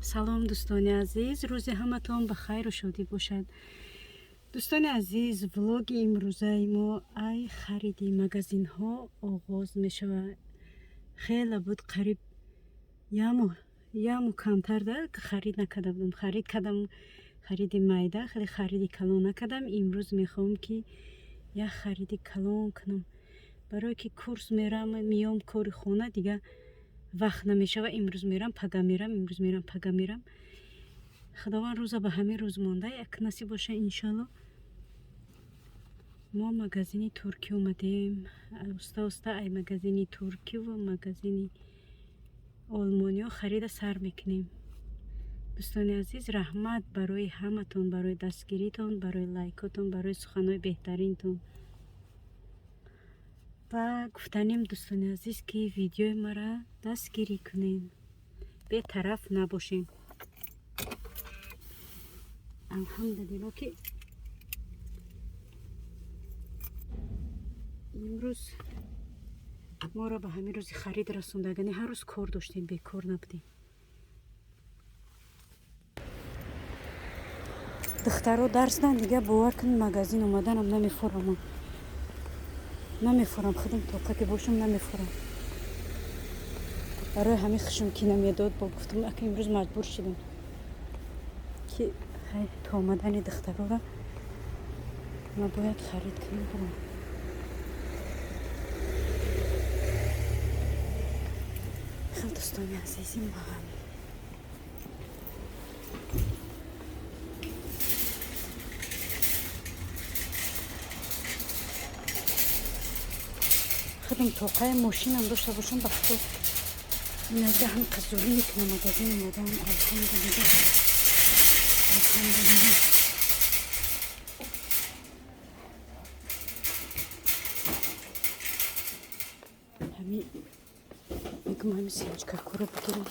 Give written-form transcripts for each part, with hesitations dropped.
салом дӯстони азиз, рӯзи ҳаматон ба хайру шодӣ бошад. дӯстони азиз, влоги имрӯзаи мо ай хариди магазинҳо оғоз мешавад. хеле буд қариб яму камтар харид накарда будам. Харид кардам, хариди майда, хеле хариди калон накардам. имрӯз мехоҳам ки як хариди калон кунам, барое ки курс мерам, миём кори хона дига вақт намешава. имрӯз мерам пага мерам, имрӯз мерам пага мерам. худованд рӯза ба ҳамин рӯз монда, як насиб боша иншалло. мо магазини туркӣ омадем. уста ай магазини туркӣ ва магазини олмониё харида сар мекунем. дӯстони азиз, раҳмат барои ҳаматон, барои дастгиритон, барои лайкотон, барои суханои беҳтаринтон. ва гуфтанем дӯстони азиз ки видеои мара дастгирӣ кунем, бетараф набошем. алҳамдулилло ки имрӯз моро ба ҳамин рӯзи харид расондаг, яъне ҳар рӯз кор доштем, бекор набудем. духтаро дарс дан, дига бовар кунед магазин омаданам намефурам, худам тоқате бошам намефурам. барои ҳамин хушам ки намедод, бо гуфтам ака имрӯз маҷбур шудам ки то омадани духтарора ма бояд харид кунам. хел дӯстони азизи ман, худам тоқаи мошинам дошта бошам, ба худо инага ҳам қазулӣ мекунам. магазин омадам, алҳамдулилло. мегум ҳамин семечкакоро бигирам.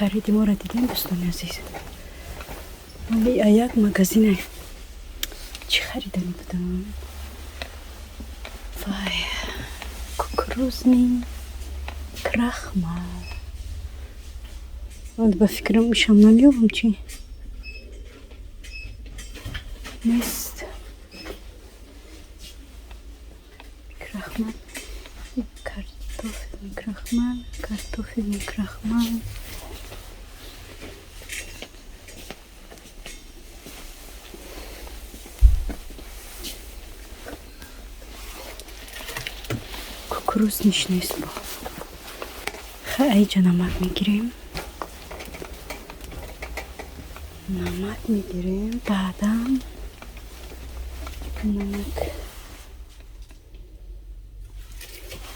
хариди моро дидем дӯстони азиз. як магазин чӣ харидани будам? вай, кукурузный крахмал. ба фикрам ишам намеёбам чи нест. крахмал, картофельный крахмал, картофельный крахмал. кукурузниш нест. айҷа намак мегирем. баъдам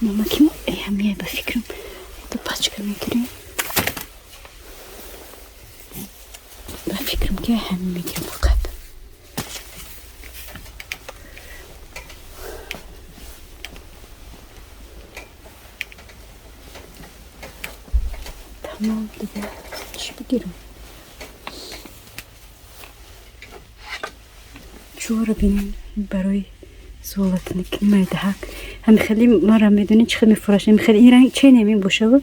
намаки ҳамия ба фикрам ду пачка мегирем. ба фикрам ки ҳамин мегирем фақат. тамом дига чӣ бигирам? чӯро бинем барои золатникӣ майдаҳак. ҳами хеле мара медонед чӣ хел мефурӯшем. хеле ин ранг че немин бошаву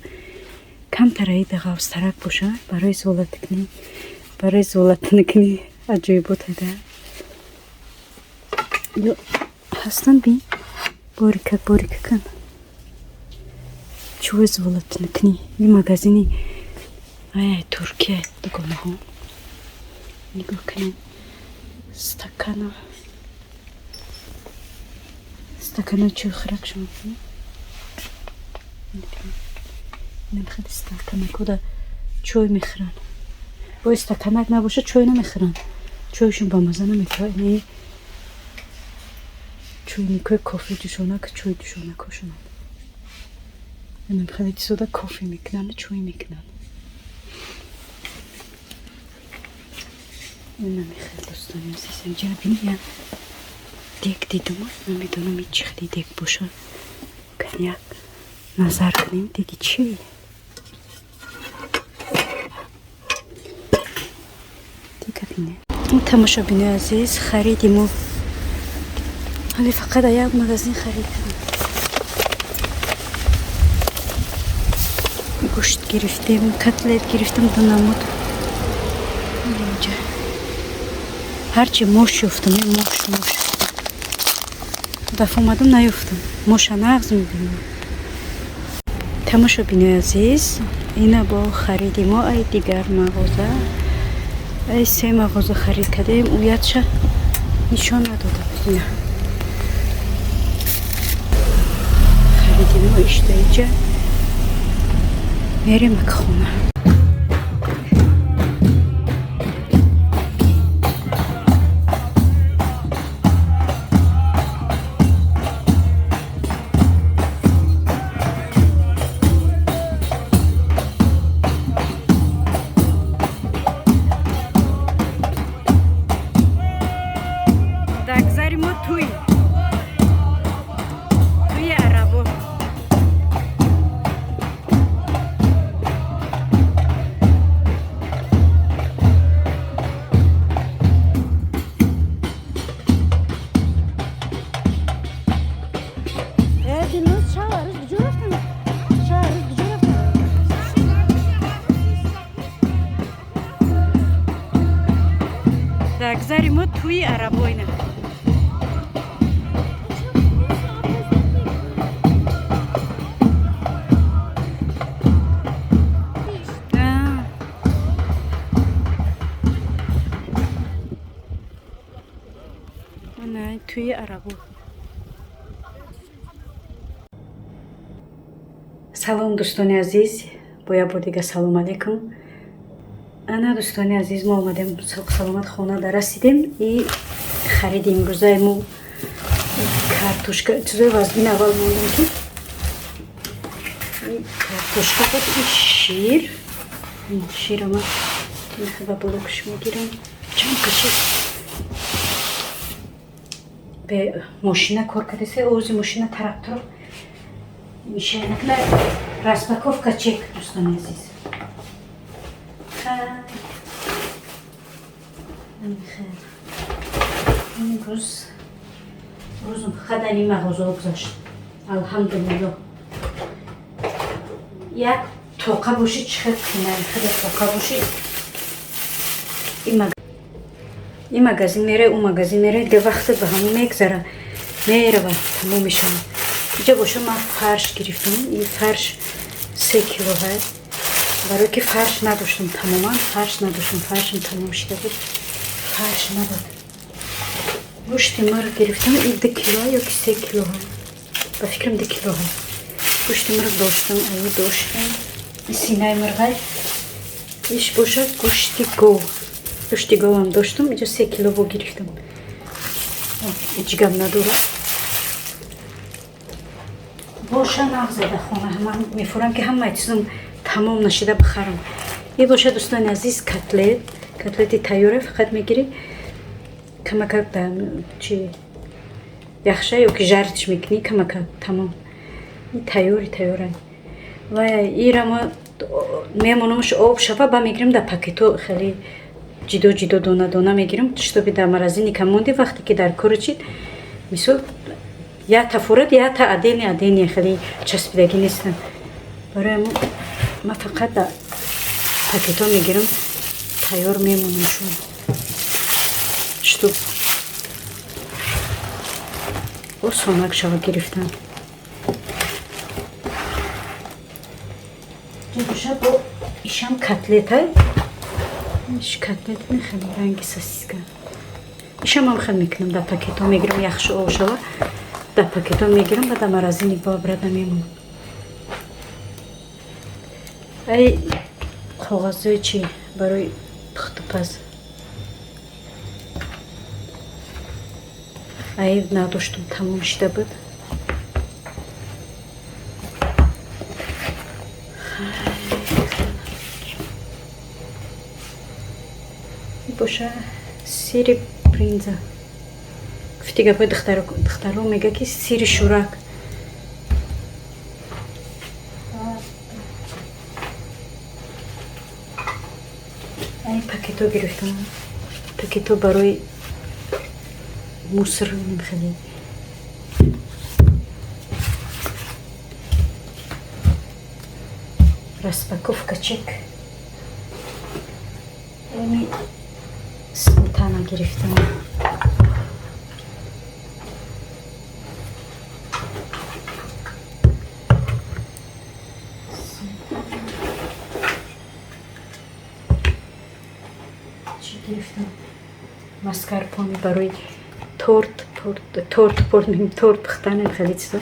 камтараи дағавстарак боша барои золатникӣ аҷоибот ҳайда ё ҳастан. бин борика кан чӯи золатникӣ. ин магазини ай туркия дугонаҳо. нигоҳ кунед. стакана чӯи хӯрак шумо набихед. стаканакода чой мехӯранд. бои стаканак набоша чой намехӯранд. чойшон ба маза наметавад. чойникои кофе дӯшонак, чой дӯшонакошонанд. набихед сода кофе мекунанд, чой мекунанд. نمیخواد دوستان عزیز اینجا بینیم دیگ دیدم نمیدونم این چی خیلی دیگ باشه یک نظر کنیم دیگه چی دیگه بینه این تماشا بینه عزیز خریدیم و ولی فقط یک مغازین خریدم گوشت گرفتیم کتلت گرفتیم دو نمود اینجا هرچی موش یفتم این موش دفعه اومدم نیفتم موش نغز میبینیم تماشا بینه عزیز اینا با خریدیم ما ای دیگر مغازه ای 3 مغازه خرید کردیم اویتش نشان نداده اینا خریدیم ما اشته اینجا میریم خونه دگذاری ما توی عربو دگذاری ما توی عربو اینه نه توی عربو سلام دوستان عزیز با یه بار دیگه سلام علیکم انا دوستان عزیز ما آمدیم سلامت خانه در رسیدیم این خریدیم امروزه مو کارتوشکا چیزای وزبین اول موندیم که این کارتوشکا بود این شیر ما میخواه بلوکش میگیرم چند کشید به ماشینه کار کردیسه اوزی ماشینه ترکتور میشه نکنه رسپاکوفکا چک دوستان عزیز روزم فقط این مغازه بگذاشت الحمدلله یک توقع باشید چقدر کنه خیلی توقع باشید این مغازین میره اون مغازین میره دیگه وقت به همون میگذره میره و تمام میشه اینجا باشه من فرش گرفتم این فرش 3 کیلو هست برای که فرش نداشتم تماما فرشم تمام شده بود فرش نبود گوشت مرغ گرفتم این 2 کیلو یا که 3 کیلو هست با فکرم 2 کیلو هست گوشت مرغ داشتم ایو داشتم این سینه مرغ ایش باشه گوشت گو هم داشتم اینجا 3 کیلو با گرفتم جگم نداره باشه نغزده خونه من میفورم که همه چیزم تمام نشده بخرم این باشه دوستان عزیز کتلت تیاره فقط میگیری کمک چی یخشه یا که جرتش میکنی کمک تمام این تیاره و این را ما میمونمش آب شفا با میگیریم در پاکتو خیلی جدا دونه میگیریم شتو در مرزینی که موندی وقتی که در کار چید مثل یا تفورت یا تا عدینی خیلی چسبیدگی نیستن برای ما فقط در پاکتو میگیرم تیار میمونمشون شتو او سونک شوا گرفتن جدوشه با ایشم کتلت های ایش کتلت خیلی رنگی ساسیسکا ایشم هم خیلی میکنم در پاکتو میگیرم یخش او شوا در پاکتو میگیرم و در مرزینی با برده میمونم ای کاغذی چی برای پخت پز ای نداشتم تمام شده بود باشه сири бринза. Гуфти гапои духтаро мега ки сири шӯрак. ай пакето гирифтам. Пакето барои мусор хеле. Распаковка чек. Эми сметана гирифтам. گرفتم ماسکارپونه برای تورت پختن خیلی چیزا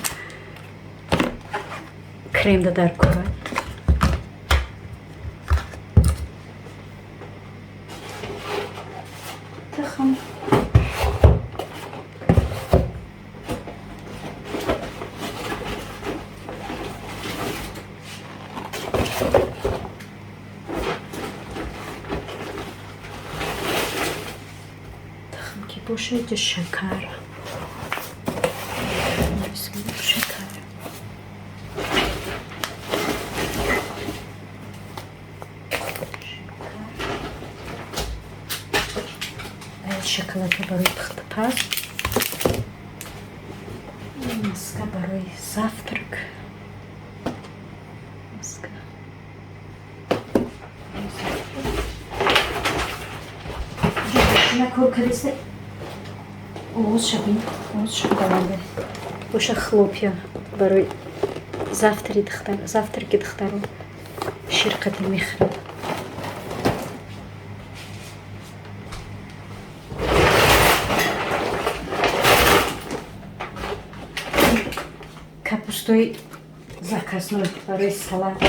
کرم در کره تخم باشه شکر شکلات برای پخت ماسکا برای завтрак ماسکا نکور کلیسه اوز шоколаде боша хлопья барои завтраки духтаро ширкати мехриб капустои заказной барои салат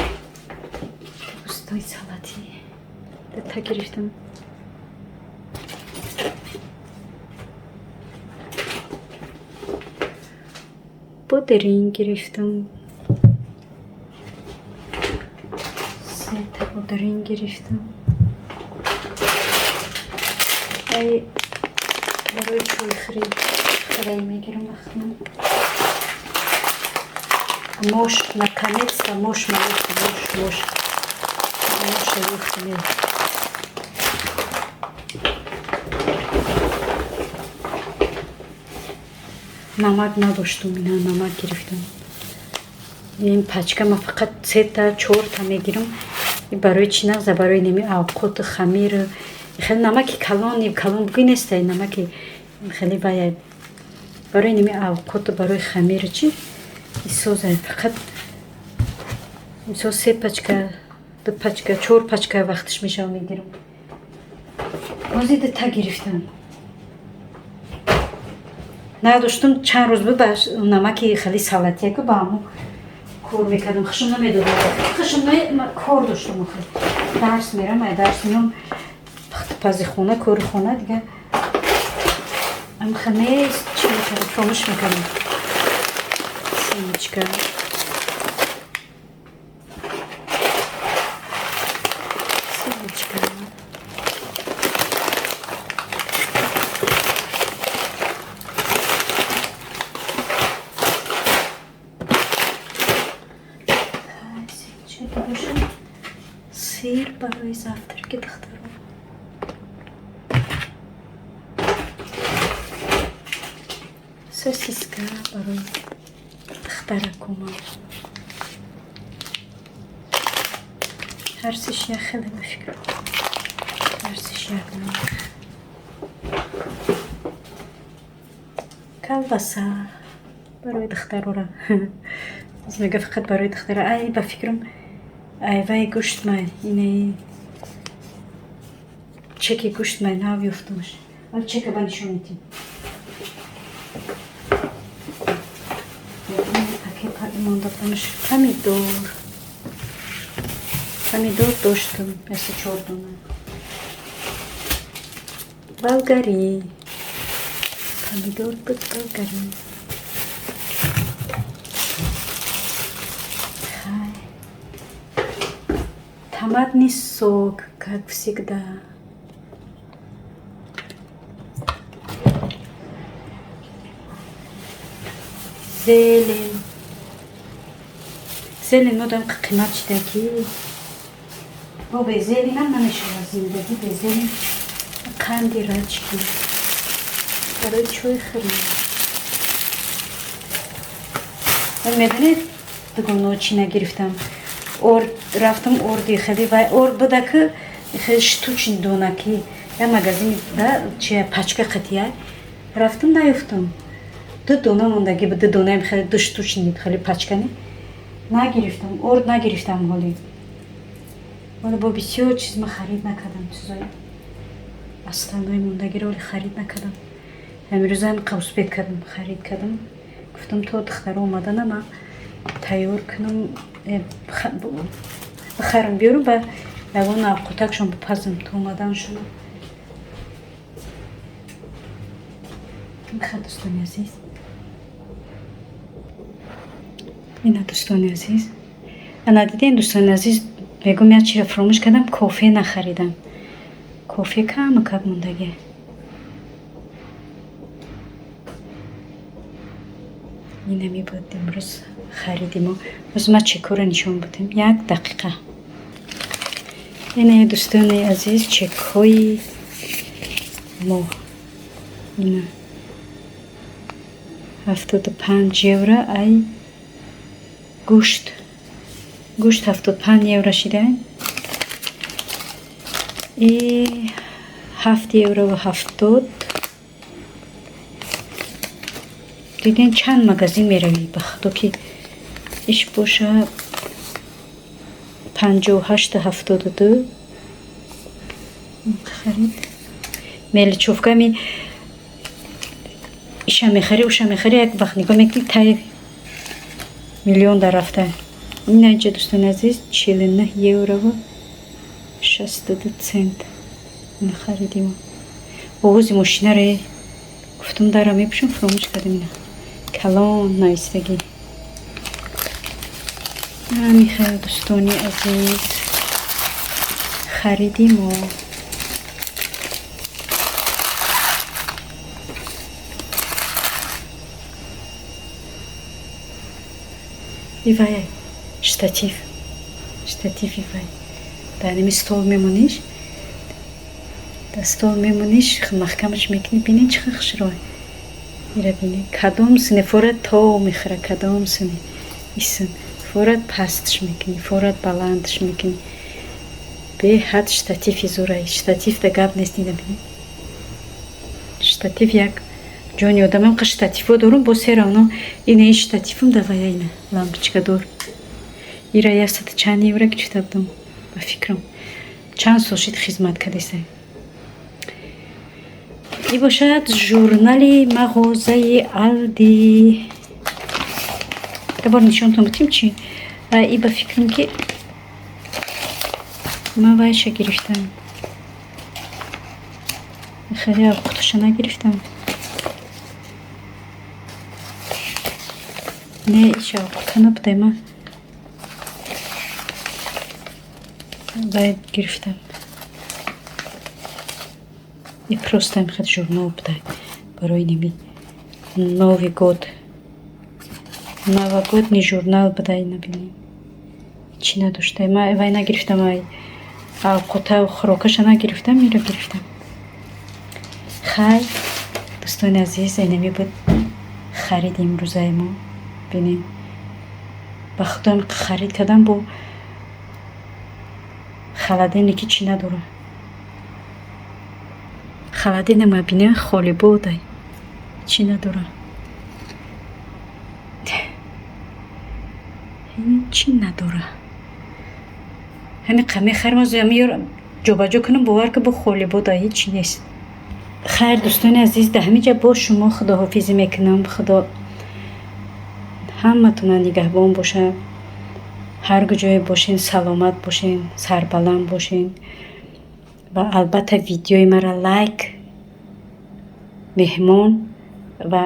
капустои салати та гирифтам пудинг гирифтам. Сета пудинг гирифтам. Ай барои чой хрей мегирам ахман. Мош наконец-то мош юхтами. намак надоштум, намак гирифтам. این پچکه ما فقط 3 تا 4 تا میگیرم برای چی نغزه برای نمی اوقات خمیر خیلی نمک کلان بگی نیست نمک خیلی باید برای نمی اوقات برای خمیر چی ایسازه فقط ایساز 3 پچکه 2 پچکه 4 پچکه وقتش میشه میگیرم بازی تا گرفتم نداشتم چند روز باش نمکی خیلی سالتیه که با همون کار میکردم خشم نمیدادم خشم کار داشتم خیلی درس میرم درس میرم پازی خونه کار خونه دیگه ام خیلی چی میکردم فراموش میکردم سیمچکه сыр برای завтраки دخترم сосиска برای دخترکم هر سیش خیلی بفکرم هر سیش کلباسا برای دخترم از میگه فقط برای دخترم ای بفکرم وای گوشت من اینه چکی گوشت من ناویفتمش ولی چک بانشون میتیم پاکی ماندادمش پامیدور داشتم مثل 4 دونه بلگاری پامیدور بود بلگاری томатный сок, как всегда. зелень. Зелень модам қимат шидаки. Бо без зелень нам намешава зиндаги, без зелень қанди рачки. барои чой хӯрӣ. медонед дугоно чӣ нагирифтам. рафтам орди хеле вай орд буда ки хеле штучни донаки я магазини да чи пачка қатия рафтам наёфтам. ду дона мондаги ду донаи хеле ду штучни хеле пачкани нагирифтам. орд нагирифтам ҳоли. вале бо бисёр чиз ма харид накардам. чизои астанои мондагиро вале харид накардам. امروزم قوسبت کردم خرید کردم گفتم تو دختر اومدن ما تیار کنم بخرم بیارم و لگون قطعشون بپزم تو اومدن شما میخواد دوستانی عزیز اینا دوستانی عزیز انا دیدین دوستانی عزیز بگم یا چی را فراموش کردم کافه نخریدم کافه کم موندگی اینمی بود امروز خریدیم و از ما چکو را نشون بدیم 1 دقیقه. اینه دوستان عزیز چکوی ما اینه 75 یورو ای گوشت 75 یورو شده ای 7 یورو و 70 دیدین چند مغازه میروی بخدا که ایش باشه 58 72 خرید ملچوفکا می ایشا میخری اوشا میخری یک وقت نگاه میکنی تای میلیون در رفته. این اینجا دوستان عزیز 49 یورو و 62 سنت این خریدیم. آغوز ماشینه رو گفتم دارم میپشم فراموش کردم اینه کلان نایستگی. میخواه دوستانی عزیز خریدیم و ایوای штатив ایوای در نمی стол میمونیش در стол میمونیش محکمش میکنی بینی چقدر خشروی میره بینی کدام سنه فورد تا میخوره کدام سنه ایسن فورد پستش میکنی فورد بلندش میکنی به حد штативی زورایی штатив да гап нест нида бини штатив як ҷони одамам қа штативо дорум бо се равно ина штативам давая ина лампочка дор ира 100 чанд евро гирифта будам ба фикрам чанд сол шид хизмат кардесай. ин бошад журнали мағозаи алди дабор нишонтон будим чи и ба фикрам ки ман вайша гирифтам хеле авқуташа нагирифтам не иша авқута набудай ман вай гирифтам и просто мехад журнал будай барои ними новый год новогодний журнал будай набинем чӣ надоштай ман вай нагирифтам ай авқута хӯрокаша нагирифтам миро гирифтам. хай дӯстони азиз инами буд хариди имрӯзаи мо бинем ба худоам харид кардам бо халадине ки чӣ надорам халадине ма бинем холи бодай чӣ надорам чӣ надора ҳамин қаме харма ҷобаҷо кунам бовар ки бо холи бода ҳеч нест. хайр дӯстони азиз да ҳаминҷа бо шумо худоҳофизӣ мекунам. худо ҳаматона нигаҳбон боша ҳар куҷое бошен саломат бошен сарбаланд бошен ва албатта видеои мара лайк меҳмон ва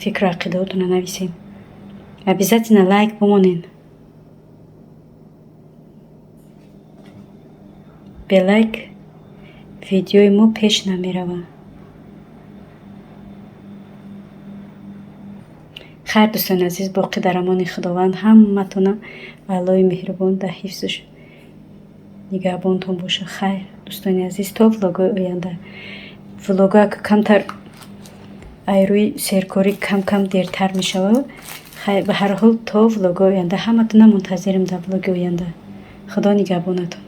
фикру ақидаотона нависен. обязательно лайк бимонен. бе лайк видеои мо пеш намерава. خیر دوستان عزیز، باقی در امان خداوند همتون و الله مهربان در حفظش نگهبانتون باشه. خیر دوستان عزیز، تا ولاگای آینده. ولاگا که کمتر روی سرکاری کم کم دیرتر می شود. خیر به هر حال تا ولاگای آینده همتون منتظریم در ولاگ آینده. خدا نگهبانتون.